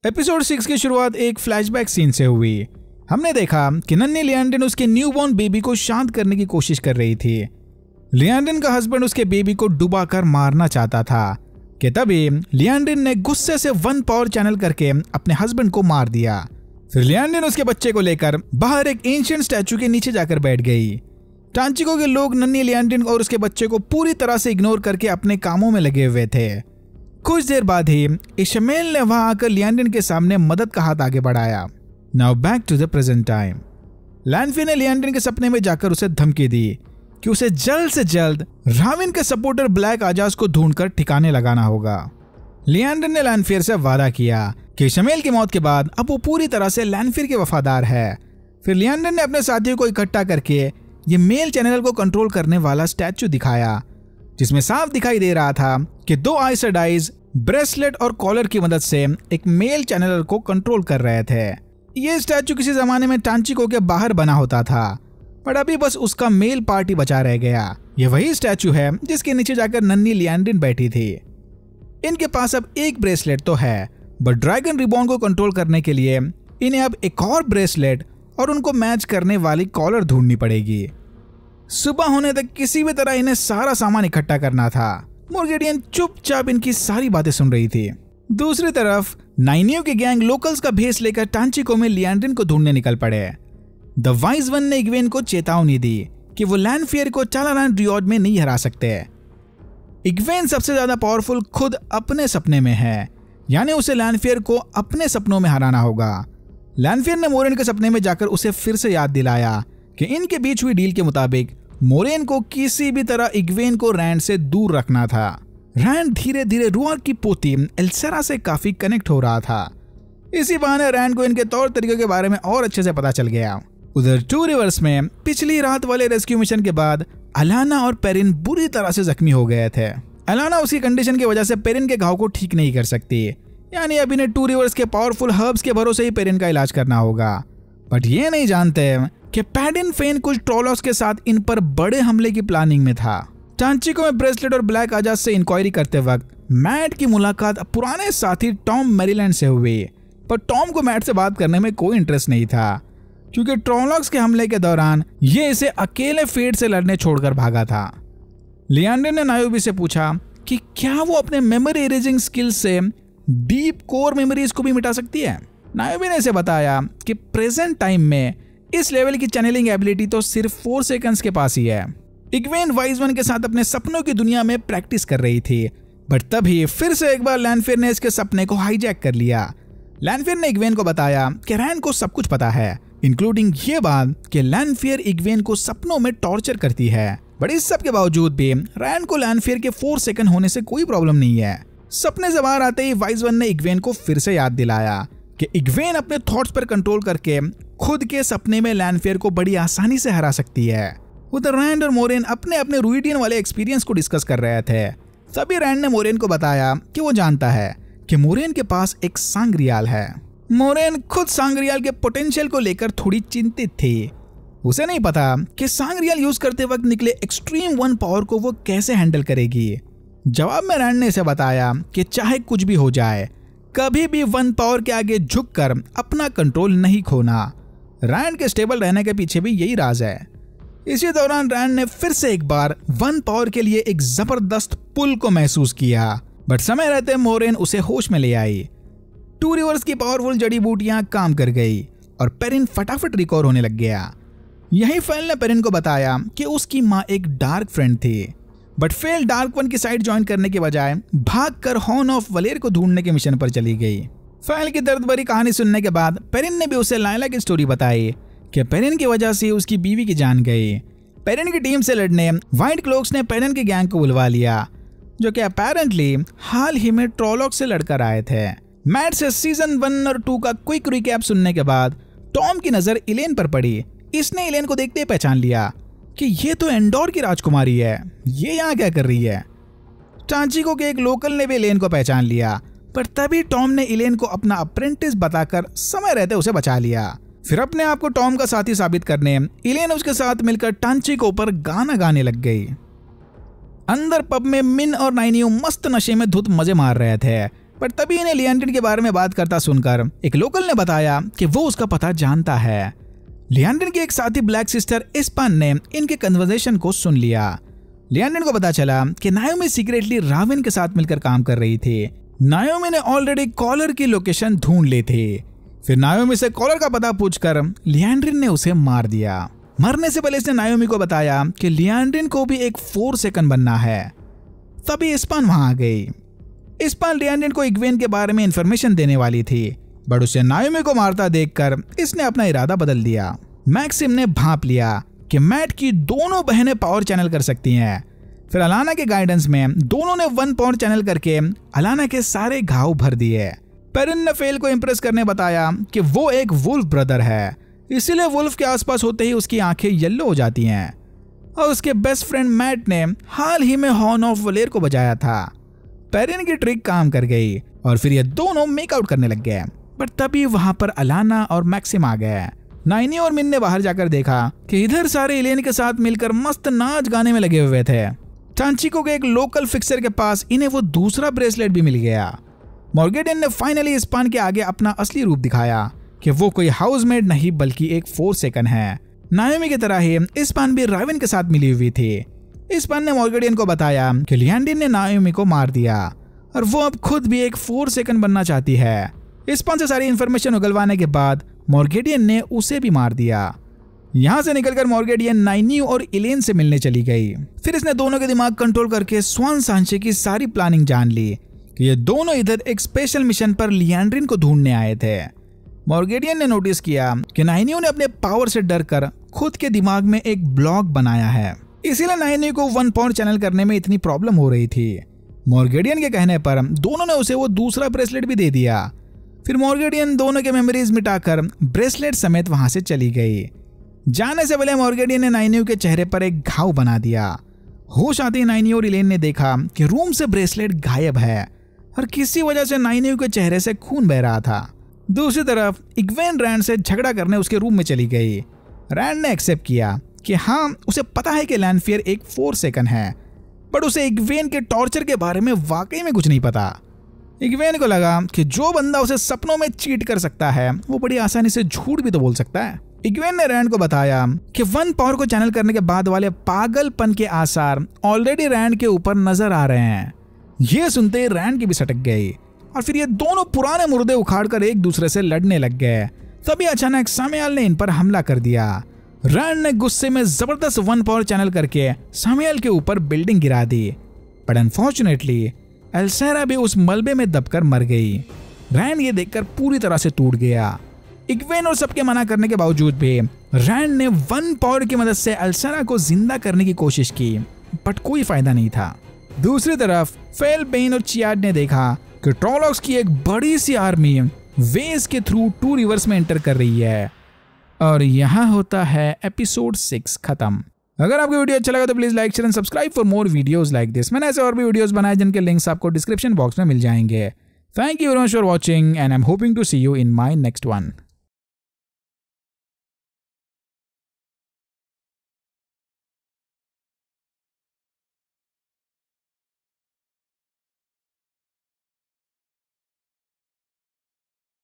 Episode 6 की शुरुआत एक फ्लैशबैक सीन से हुई। हमने देखा कि नन्ही लियांडन उसके न्यूबॉर्न बेबी को शांत करने की कोशिश कर रही थी। लियांडन का हस्बैंड उसके बेबी को डुबाकर मारना चाहता था कि तभी लियांडन ने गुस्से से वन पावर चैनल करके अपने हस्बैंड को मार दिया। फिर लियांडन उसके बच्चे को लेकर बाहर एक एंशिएंट स्टैचू के नीचे जाकर बैठ गई। टांचिको के लोग नन्ही लियांडन और उसके बच्चे को पूरी तरह से इग्नोर करके अपने कामों में लगे हुए थे। कुछ देर बाद ही इशमेल ने वहां आकर लियांडन के सामने मदद का हाथ आगे बढ़ाया। Now back to the present time. Lanfear ने लियांडन के सपने में जाकर उसे धमकी दी कि उसे जल्द से जल्द राविन के सपोर्टर ब्लैक आजाज को ढूंढकर ठिकाने लगाना होगा। लियांडन ने लैनफियर से वादा किया कि इशमेल की मौत के बाद अब वो पूरी तरह से लैनफियर के वफादार है। फिर लियांडन ने अपने साथियों को इकट्ठा करके ये मेल चैनल को कंट्रोल करने वाला स्टैचू दिखाया, जिसमें साफ दिखाई दे रहा था कि दो आइस डाइज ब्रेसलेट और कॉलर की मदद से एक मेल चैनलर को कंट्रोल कर रहे थे। ये स्टैचू किसी जमाने में टांचिको के बाहर बना होता था, पर अभी बस उसका मेल पार्टी बचा रह गया। ये वही स्टैचू है जिसके नीचे जाकर नन्ही लियांडन बैठी थी। इनके पास अब एक ब्रेसलेट तो है, बट ड्रैगन रिबॉर्न को कंट्रोल करने के लिए इन्हें अब एक और ब्रेसलेट और उनको मैच करने वाली कॉलर ढूंढनी पड़ेगी। सुबह होने तक किसी भी तरह इन्हें सारा सामान इकट्ठा करना था। मोर्गेडियन चुपचाप इनकी सारी बातें सुन रही थी। दूसरी तरफ नाइनियो की गैंग लोकल्स का भेष लेकर टांचिको में लियांडन को ढूंढने निकल पड़े। द वाइज वन ने इग्वेन को चेतावनी दी कि वो लैनफियर को चालारान रियॉर्ड में नहीं हरा सकते। इग्वेन सबसे ज्यादा पावरफुल खुद अपने सपने में है, यानी उसे लैनफियर को अपने सपनों में हराना होगा। लैनफियर ने मोरेन के सपने में जाकर उसे फिर से याद दिलाया कि इनके बीच हुई डील के मुताबिक मोरेन को किसी भी तरह इग्वेन को रैंड से दूर रखना था। रैंड धीरे धीरे रुआर की पोती एल्सेरा से काफी कनेक्ट हो रहा था। इसी बहाने रैंड को इनके तौर तरीकों के बारे में और अच्छे से पता चल गया। उधर टू रिवर्स में पिछली रात वाले रेस्क्यू मिशन के बाद अलाना और पेरिन बुरी तरह से जख्मी हो गए थे। अलाना उसकी कंडीशन की वजह से पेरिन के घाव को ठीक नहीं कर सकती, यानी अब इन्हें टू रिवर्स के पावरफुल हर्ब्स के भरोसे ही पेरिन का इलाज करना होगा। बट ये नहीं जानते कि पैडिन फेन कुछ ट्रोलॉक्स के साथ इन पर बड़े हमले की प्लानिंग में था। टांचिको में ब्रेसलेट और ब्लैक आजाद से इंक्वायरी करते वक्त मैट की मुलाकात पुराने साथी टॉम मैरीलैंड से हुई, पर टॉम को मैट से बात करने में कोई इंटरेस्ट नहीं था, क्योंकि ट्रोलॉक्स के हमले के दौरान ये इसे अकेले फेट से लड़ने छोड़कर भागा था। लियांडन ने नायोबी से पूछा कि क्या वो अपने मेमोरी इरेजिंग स्किल से डीप कोर मेमोरीज को भी मिटा सकती है। नायोबी ने इसे बताया कि प्रेजेंट टाइम में इस लेवल की चैनलिंग एबिलिटी तो सिर्फ 4 सेकंड्स के पास ही है। इग्वेन वाइज वन के साथ अपने सपनों की दुनिया में प्रैक्टिस कर रही थी, बट तभी फिर से एक बार लैनफियर ने इसके सपने को हाईजैक कर लिया। लैनफियर ने इग्वेन को बताया कि रैंड को सब कुछ पता है, इंक्लूडिंग ये बात कि लैनफियर इग्वेन को सपनों में टॉर्चर करती है। बट इस सब के बावजूद भी रैंड को लैनफियर के 4 सेकंड होने से कोई प्रॉब्लम नहीं है। सपने से बाहर आते ही वाइज वन ने इग्वेन को फिर से याद दिलाया कि इग्वेन अपने थॉट्स पर कंट्रोल करके खुद के सपने में लैनफियर को बड़ी आसानी से हरा सकती है। उधर रैंड और मोरेन अपने अपने रूइडियन वाले एक्सपीरियंस को डिस्कस कर रहे थे। तभी रैंड ने मोरेन को बताया कि वो जानता है कि मोरेन के पास एक सांग्रियाल है। मोरेन खुद सांग्रियाल के पोटेंशियल को लेकर थोड़ी चिंतित थी। उसे नहीं पता कि सांग्रियाल यूज करते वक्त निकले एक्सट्रीम वन पावर को वो कैसे हैंडल करेगी। जवाब में रैंड ने इसे बताया कि चाहे कुछ भी हो जाए, कभी भी वन पावर के आगे झुककर अपना कंट्रोल नहीं खोना। रैंड के स्टेबल रहने के पीछे भी यही राज है। इसी दौरान रैंड ने फिर से एक बार वन पावर के लिए एक जबरदस्त पुल को महसूस किया, बट समय रहते मोरेन उसे होश में ले आई। टू रिवर्स की पावरफुल जड़ी बूटियां काम कर गई और पेरिन फटाफट रिकवर होने लग गया। यही फेल ने पेरिन को बताया कि उसकी माँ एक डार्क फ्रेंड थी, बट फेल डार्क वन की साइड ज्वाइन करने के बजाय भागकर हॉर्न ऑफ वलेर को ढूंढने के मिशन पर चली गई। फेल की दर्द भरी कहानी सुनने के बाद पेरिन ने भी उसे लायला की स्टोरी बताई कि पेरिन की वजह से उसकी बीवी की जान गई। पेरिन की टीम से लड़ने व्हाइट क्लोक्स ने पेरिन की गैंग को बुलवा लिया, जो कि अपेरेंटली हाल ही में ट्रोलॉक्स से लड़कर आए थे। मैट से सीजन 1 और 2 का क्विक रिकैप सुनने के बाद टॉम की नजर इलेन पर पड़ी। इसने इलेन को देखते ही पहचान लिया कि ये तो एंडोर की राजकुमारी है, ये यहाँ क्या कर रही है। टांचिको के एक लोकल ने भी इलेन को पहचान लिया, पर तभी टॉम ने इलेन को अपना अप्रेंटिस बताकर समय रहते उसे बचा लिया। फिर अपने आप को टॉम का साथी साबित करने इलेन उसके साथ मिलकर टांचिको पर गाना गाने लग गई। अंदर पब में मिन और नाइनियो मस्त नशे में धुत मजे मार रहे थे। पर तभी इन्हें लिएंड्रिन के बारे में बात करता सुनकर एक लोकल ने बताया कि वो उसका पता जानता है। लिएंड्रिन की एक साथी ब्लैक सिस्टर इस्पान ने इनके कन्वर्सेशन को सुन लिया। लिएंड्रिन को पता चला कि नायोमी सीक्रेटली राविन के साथ मिलकर काम कर रही थी। नायोमी ने ऑलरेडी कॉलर की लोकेशन ढूंढ ली थी। फिर नायोमी से कॉलर का पता पूछकर लिएंड्रिन ने उसे मार दिया। मरने से पहले इसने नायोमी को बताया कि लिएंड्रिन को भी एक 4 सेकंड बनना है। तभी इस्पान वहां आ गई। इस्पान लिएंड्रिन को इग्वेन के बारे में इंफॉर्मेशन देने वाली थी, बट उसे नायोमी को मारता देखकर इसने अपना इरादा बदल दिया। मैक्सिम ने भांप लिया कि मैट की दोनों बहनें पावर चैनल कर सकती हैं। फिर अलाना के गाइडेंस में दोनों ने 1 पावर चैनल करके अलाना के सारे घाव भर दिए। पेरिन ने फेल को इम्प्रेस करने बताया कि वो एक वुल्फ ब्रदर है, इसीलिए वुल्फ के आसपास होते ही उसकी आंखें येलो हो जाती हैं। और उसके बेस्ट फ्रेंड मैट ने हाल ही में हॉर्न ऑफ वलेर को बजाया था। पेरिन की ट्रिक काम कर गई और फिर ये दोनों मेकआउट करने लग गए। बट तभी वहां पर अलाना और मैक्सिम आ गए। नाइनी और मिन ने बाहर जाकर देखा कि इधर सारे एलियन के साथ मिलकर मस्त नाच गाने में लगे हुए थे। चांचिको के एक लोकल फिक्सर के पास इन्हें वो दूसरा ब्रेसलेट भी मिल गया। मॉर्गेडियन ने फाइनली इस्पान के आगे अपना असली रूप दिखाया कि वो कोई हाउसमेट नहीं बल्कि एक 4 सेकंड है। नायोमी की तरह ही इस्पान भी राविन के साथ मिली हुई थी। इस्पान ने मॉर्गेडियन को बताया कि लिएंड्रिन ने नायोमी को मार दिया और वो अब खुद भी एक 4 सेकंड बनना चाहती है। इस्पान से सारी इंफॉर्मेशन उगलवाने के बाद मॉर्गेडियन ने उसे भी मार दिया। यहाँ से निकलकर मॉर्गेडियन नाइनी और इलेन से मिलने चली गई। फिर इसने दोनों के दिमाग कंट्रोल करके स्वान सांचे की सारी प्लानिंग जान ली कि ये दोनों इधर एक स्पेशल मिशन पर लिएंड्रिन को ढूंढने आए थे। मॉर्गेडियन ने नोटिस किया कि नाइनियो ने अपने पावर से डरकर खुद के दिमाग में एक ब्लॉक बनाया है, इसीलिए नाइनियो को 1 पावर चैनल करने में इतनी प्रॉब्लम हो रही थी। मॉर्गेडियन के कहने पर दोनों ने उसे वो दूसरा ब्रेसलेट भी दे दिया। फिर मॉर्गेडियन दोनों के मेमोरीज मिटाकर ब्रेसलेट समेत वहां से चली गई। जाने से पहले मॉर्गेडियन ने नाइनियो के चेहरे पर एक घाव बना दिया। होश आते ही नाइनियो और इलेन ने देखा कि रूम से ब्रेसलेट गायब है और किसी वजह से नाइनियो के चेहरे से खून बह रहा था। दूसरी तरफ इग्वेन रैंड से झगड़ा करने उसके रूम में चली गई। रैंड ने एक्सेप्ट किया कि हाँ, उसे पता है कि लैंडफियर एक 4 सेकंड है, बट उसे इग्वेन के टॉर्चर के बारे में वाकई में कुछ नहीं पता। इग्वेन को लगा कि जो बंदा उसे सपनों में चीट कर सकता है वो बड़ी आसानी से झूठ भी तो बोल सकता है। इग्वेन ने रैंड को बताया कि 1 पावर को चैनल करने के बाद वाले पागलपन के आसार ऑलरेडी रैंड के ऊपर नजर आ रहे हैं। ये सुनते ही रैंड की भी सटक गई और फिर ये दोनों पुराने मुर्दे उखाड़कर एक दूसरे से लड़ने लग गए। तभी अचानक सामियाल ने इन पर हमला कर दिया। रैंड ने गुस्से में जबरदस्त 1 पावर चैनल करके सामियाल के ऊपर बिल्डिंग गिरा दी, बट अनफॉर्चुनेटली एल्सेरा भी उस मलबे में दबकर मर गई। रैंड ये देखकर पूरी तरह से टूट गया। इग्वेन और सबके मना करने के बावजूद भी रैंड ने 1 पावर की मदद से एल्सेरा को जिंदा करने की कोशिश की, बट कोई फायदा नहीं था। दूसरी तरफ फेल, बेन और चियाड ने देखा कि ट्रोलॉक्स की एक बड़ी सी आर्मी वेज के थ्रू 2 रिवर्स में एंटर कर रही है। और यहाँ होता है एपिसोड 6 खत्म। अगर आपको वीडियो अच्छा लगा तो please like, share and subscribe for more videos like this. मैंने ऐसे और भी वीडियोस बनाए जिनके लिंक्स आपको डिस्क्रिप्शन बॉक्स में मिल जाएंगे। Thank you very much for watching and I am hoping to see you in my next one.